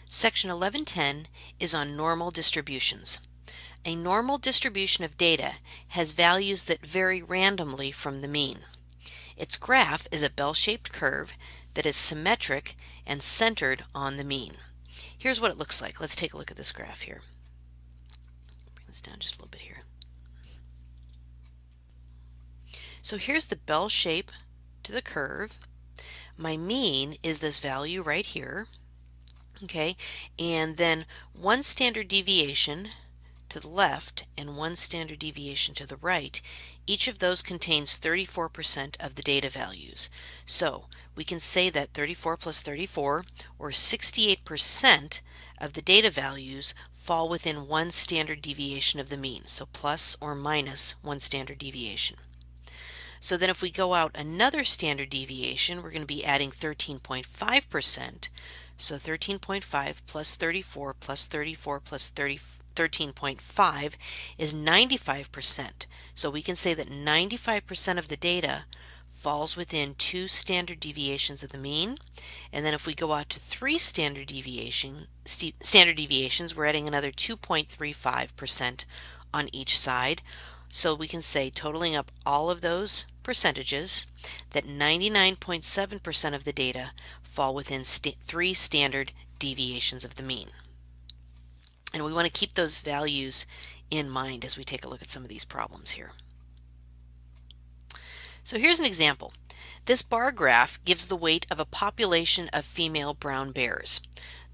Section 1110 is on normal distributions. A normal distribution of data has values that vary randomly from the mean. Its graph is a bell-shaped curve that is symmetric and centered on the mean. Here's what it looks like. Let's take a look at this graph here. Bring this down just a little bit here. So here's the bell shape to the curve. My mean is this value right here. Okay, and then one standard deviation to the left and one standard deviation to the right. Each of those contains 34% of the data values. So we can say that 34 plus 34, or 68% of the data values, fall within one standard deviation of the mean, so plus or minus one standard deviation. So then if we go out another standard deviation, we're going to be adding 13.5%. So 13.5 plus 34 plus 34 plus 13.5 is 95%. So we can say that 95% of the data falls within two standard deviations of the mean. And then if we go out to three standard deviations, we're adding another 2.35% on each side. So we can say, totaling up all of those percentages, that 99.7% of the data fall within three standard deviations of the mean. And we want to keep those values in mind as we take a look at some of these problems here. So here's an example. This bar graph gives the weight of a population of female brown bears.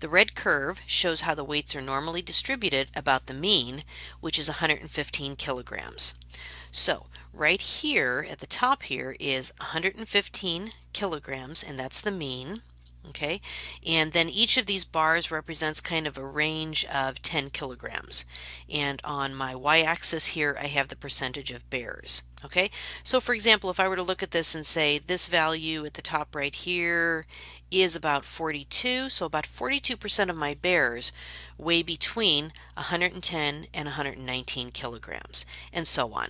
The red curve shows how the weights are normally distributed about the mean, which is 115 kilograms. So right here at the top here is 115 kilograms, and that's the mean. Okay, and then each of these bars represents kind of a range of 10 kilograms. And on my y-axis here, I have the percentage of bears. Okay, so for example, if I were to look at this and say this value at the top right here is about 42, so about 42% of my bears weigh between 110 and 119 kilograms, and so on.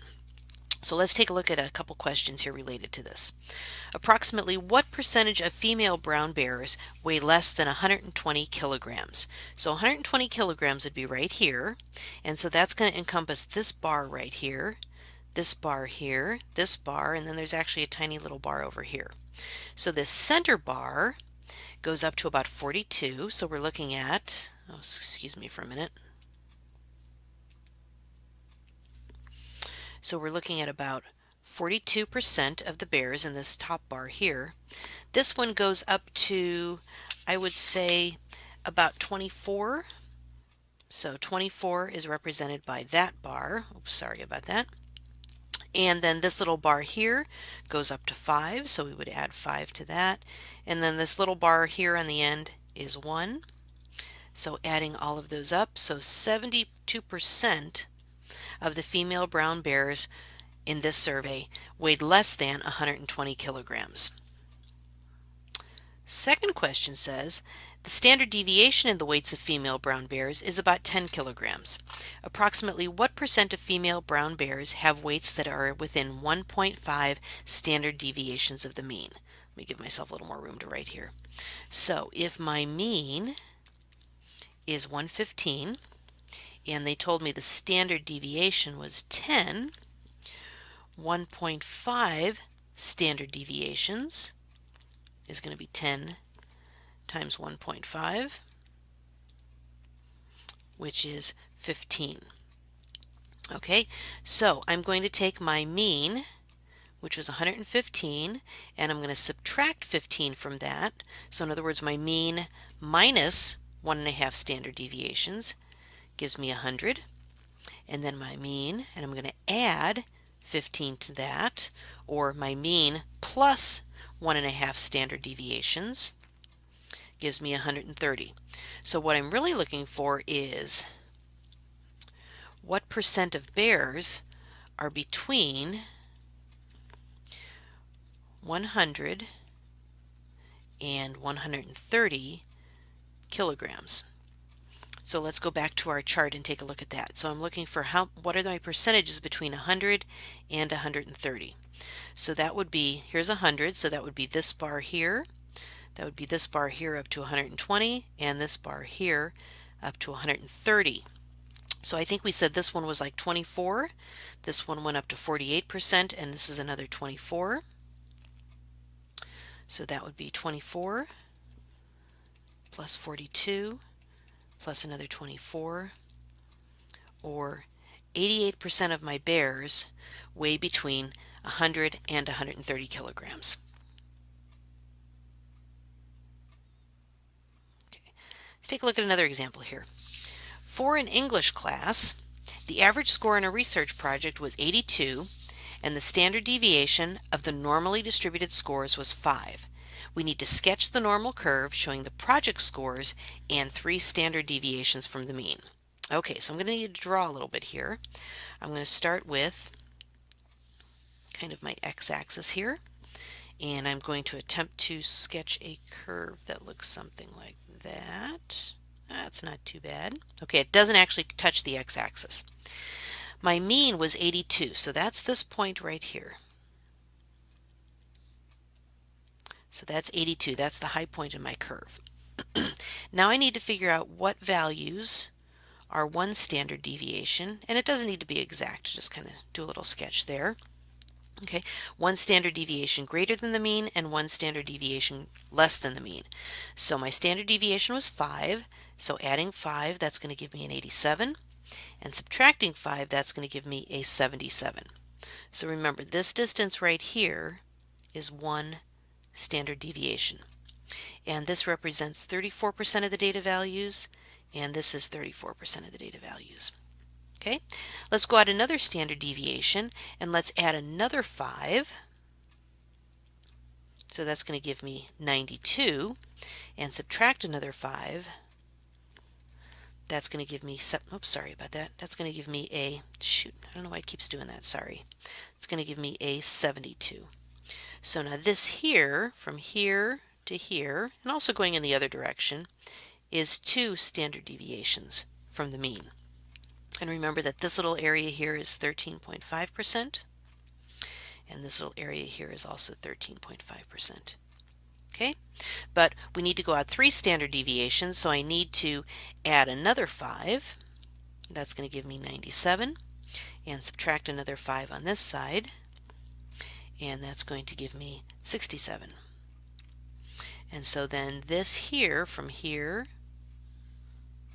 So let's take a look at a couple questions here related to this. Approximately what percentage of female brown bears weigh less than 120 kilograms? So 120 kilograms would be right here, and so that's going to encompass this bar right here, this bar here, this bar, and then there's actually a tiny little bar over here. So this center bar goes up to about 42, so we're looking at, oh, excuse me for a minute. So we're looking at about 42% of the bears in this top bar here. This one goes up to, I would say, about 24. So 24 is represented by that bar. Oops, sorry about that. And then this little bar here goes up to 5, so we would add 5 to that. And then this little bar here on the end is 1. So adding all of those up, so 72% of the female brown bears in this survey weighed less than 120 kilograms. Second question says, the standard deviation in the weights of female brown bears is about 10 kilograms. Approximately what percent of female brown bears have weights that are within 1.5 standard deviations of the mean? Let me give myself a little more room to write here. So if my mean is 115, and they told me the standard deviation was 10, 1.5 standard deviations is going to be 10 times 1.5, which is 15. Okay, so I'm going to take my mean, which was 115, and I'm going to subtract 15 from that. So in other words, my mean minus 1.5 standard deviations gives me 100, and then my mean, and I'm going to add 15 to that, or my mean plus 1.5 standard deviations gives me 130. So what I'm really looking for is what percent of bears are between 100 and 130 kilograms. So let's go back to our chart and take a look at that. So I'm looking for what are my percentages between 100 and 130. So that would be, here's 100, so that would be this bar here. That would be this bar here up to 120 and this bar here up to 130. So I think we said this one was like 24. This one went up to 48% and this is another 24. So that would be 24 plus 42 plus another 24, or 88% of my bears weigh between 100 and 130 kilograms. Okay. Let's take a look at another example here. For an English class, the average score in a research project was 82, and the standard deviation of the normally distributed scores was 5. We need to sketch the normal curve showing the project scores and 3 standard deviations from the mean. Okay, so I'm going to need to draw a little bit here. I'm going to start with kind of my x-axis here, and I'm going to attempt to sketch a curve that looks something like that. That's not too bad. Okay, it doesn't actually touch the x-axis. My mean was 82, so that's this point right here. So that's 82. That's the high point in my curve. Now I need to figure out what values are one standard deviation, and it doesn't need to be exact, just kind of do a little sketch there. Okay, one standard deviation greater than the mean and one standard deviation less than the mean. So my standard deviation was 5, so adding 5, that's going to give me an 87, and subtracting 5, that's going to give me a 77. So remember, this distance right here is one standard deviation, and this represents 34% of the data values, and this is 34% of the data values. Okay, let's go out another standard deviation and let's add another 5. So that's going to give me 92, and subtract another 5. That's going to give me, oops, sorry about that. That's going to give me a, shoot, I don't know why it keeps doing that, sorry. It's going to give me a 72. So now this here, from here to here, and also going in the other direction, is 2 standard deviations from the mean. And remember that this little area here is 13.5%, and this little area here is also 13.5%. Okay, but we need to go out 3 standard deviations, so I need to add another 5. That's going to give me 97, and subtract another 5 on this side, and that's going to give me 67. And so then this here, from here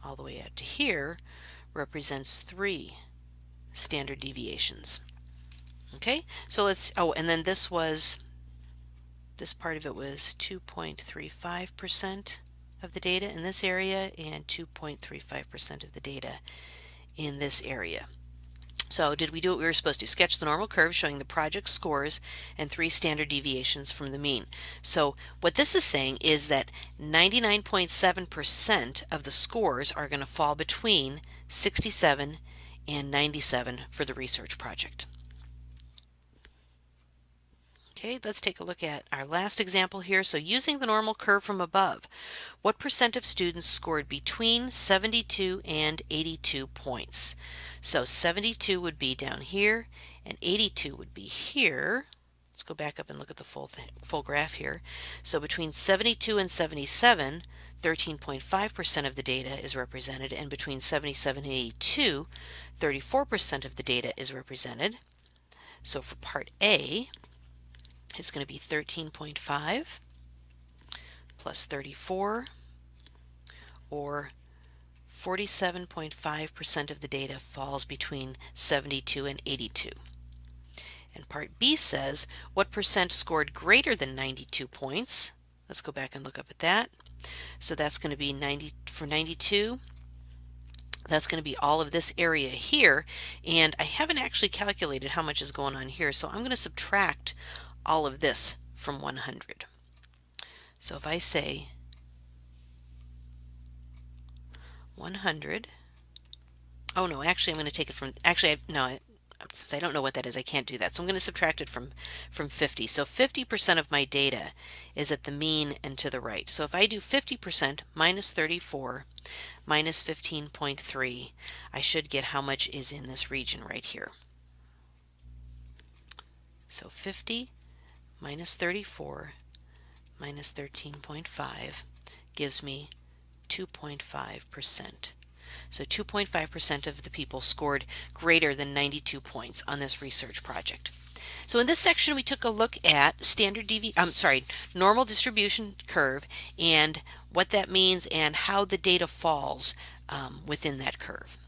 all the way out to here, represents 3 standard deviations. Okay, so let's, oh, and then this part of it was 2.35% of the data in this area and 2.35% of the data in this area. So did we do what we were supposed to? Sketch the normal curve showing the project scores and 3 standard deviations from the mean. So what this is saying is that 99.7% of the scores are going to fall between 67 and 97 for the research project. Okay, let's take a look at our last example here. So using the normal curve from above, what percent of students scored between 72 and 82 points? So 72 would be down here and 82 would be here. Let's go back up and look at the full graph here. So between 72 and 77, 13.5% of the data is represented, and between 77 and 82, 34% of the data is represented. So for part A, it's going to be 13.5 plus 34, or 47.5% of the data falls between 72 and 82. And part B says, what percent scored greater than 92 points? Let's go back and look up at that. So that's going to be 90 for 92. That's going to be all of this area here, and I haven't actually calculated how much is going on here, so I'm going to subtract all of this from 100. So if I say 100, oh no, actually I'm going to take it from, actually no, since I don't know what that is, I can't do that. So I'm going to subtract it from 50. So 50% of my data is at the mean and to the right. So if I do 50% minus 34 minus 15.3, I should get how much is in this region right here. So 50 minus 34 minus 13.5 gives me 2.5%. So 2.5% of the people scored greater than 92 points on this research project. So in this section, we took a look at normal distribution curve and what that means and how the data falls within that curve.